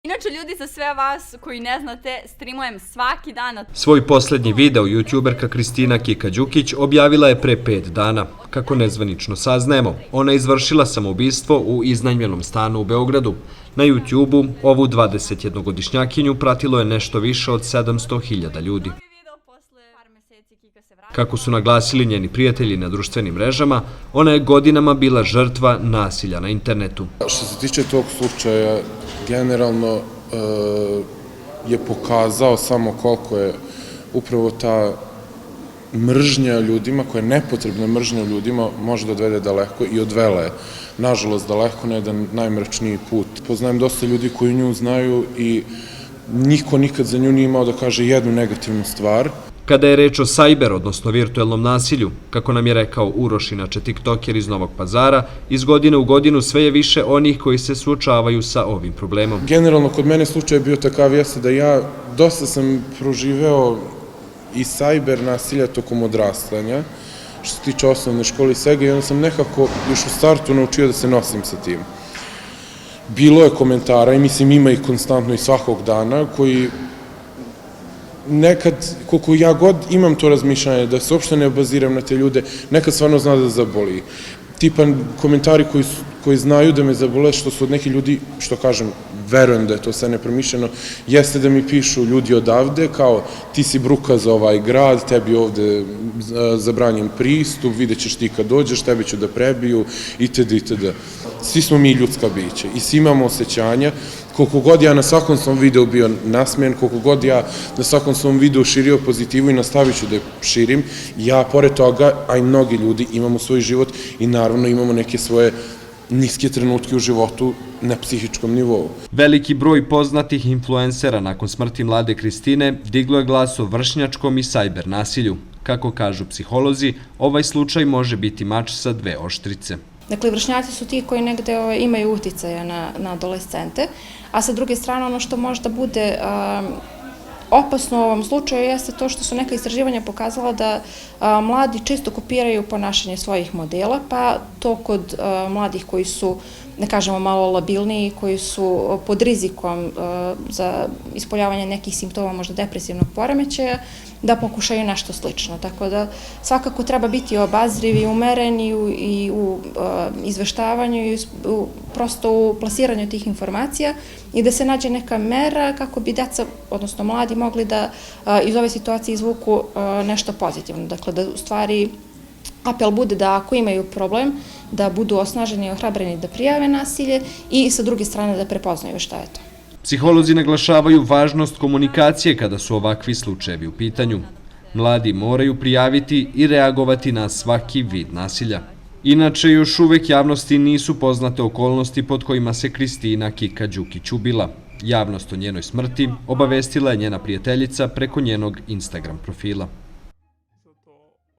Inače, ljudi, za sve vas koji ne znate, streamujem svaki dan. Svoj poslednji video youtuberka Kristina Kika Đukić objavila je pre 5 dana. Kako nezvanično saznajemo, ona je izvršila samoubistvo u iznajmljenom stanu u Beogradu. Na YouTubeu ovu 21-godišnjakinju pratilo je nešto više od 700.000 ljudi. Kako su naglasili njeni prijatelji na društvenim mrežama, ona je godinama bila žrtva nasilja na internetu. Što se tiče tog slučaja, generalno je pokazao samo koliko je upravo ta mržnja ljudima, koja je nepotrebna mržnja ljudima, može da odvede daleko i odvela je, nažalost, daleko na jedan najmračniji put. Poznajem dosta ljudi koji nju znaju i niko nikad za nju nije imao da kaže jednu negativnu stvar. Kada je reč o sajber, odnosno virtuelnom nasilju, kako nam je rekao Uroš, inače tiktoker iz Novog Pazara, iz godine u godinu sve je više onih koji se suočavaju sa ovim problemom. Generalno, kod mene slučaj je bio takav, jeste da ja dosta sam proživeo i sajber nasilja tokom odrastanja, što se tiče osnovne škole i svega, i onda sam nekako još u startu naučio da se nosim sa tim. Bilo je komentara, i mislim ima ih konstantno i svakog dana, koji nekad, koliko ja god imam to razmišljanje, da se uopšte ne obaziram na te ljude, nekad stvarno zna da zaboli. Tipa komentari koji znaju da me zabole, što su od nekih ljudi, što kažem, verujem da je to sve nepromišljeno, jeste da mi pišu ljudi odavde, kao ti si bruka za ovaj grad, tebi ovde zabranjen pristup, vidjet ćeš ti kad dođeš, tebi ću da prebiju, itd. itd. Svi smo mi ljudska bića i svi imamo osjećanja. Koliko god ja na svakom svom videu bio nasmijen, koliko god ja na svakom svom videu širio pozitivu i nastavit ću da je širim, ja pored toga, a i mnogi ljudi, imamo svoj život i naravno imamo neke svoje niske trenutke u životu na psihičkom nivou. Veliki broj poznatih influencera nakon smrti mlade Kristine diglo je glas o vršnjačkom i sajber nasilju. Kako kažu psiholozi, ovaj slučaj može biti mač sa dve oštrice. Dakle, vršnjaci su ti koji negde imaju uticaja na adolescente, a sa druge strane ono što možda bude opasno u ovom slučaju jeste to što su neka istraživanja pokazala da mladi često kopiraju ponašanje svojih modela, pa to kod mladih koji su, ne kažemo, malo labilniji, koji su pod rizikom za ispoljavanje nekih simptoma, možda depresivnog poremećaja, da pokušaju nešto slično. Tako da svakako treba biti obazriv i umeren i u izveštavanju i prosto u plasiranju tih informacija i da se nađe neka mera kako bi deca, odnosno mladi, mogli da iz ove situacije izvuku nešto pozitivno. Dakle, da u stvari apel bude da ako imaju problem, da budu osnaženi i ohrabreni da prijave nasilje i sa druge strane da prepoznaju šta je to. Psiholozi naglašavaju važnost komunikacije kada su ovakvi slučajevi u pitanju. Mladi moraju prijaviti i reagovati na svaki vid nasilja. Inače, još uvek javnosti nisu poznate okolnosti pod kojima se Kristina Kika Đukić ubila. Javnost o njenoj smrti obavestila je njena prijateljica preko njenog Instagram profila.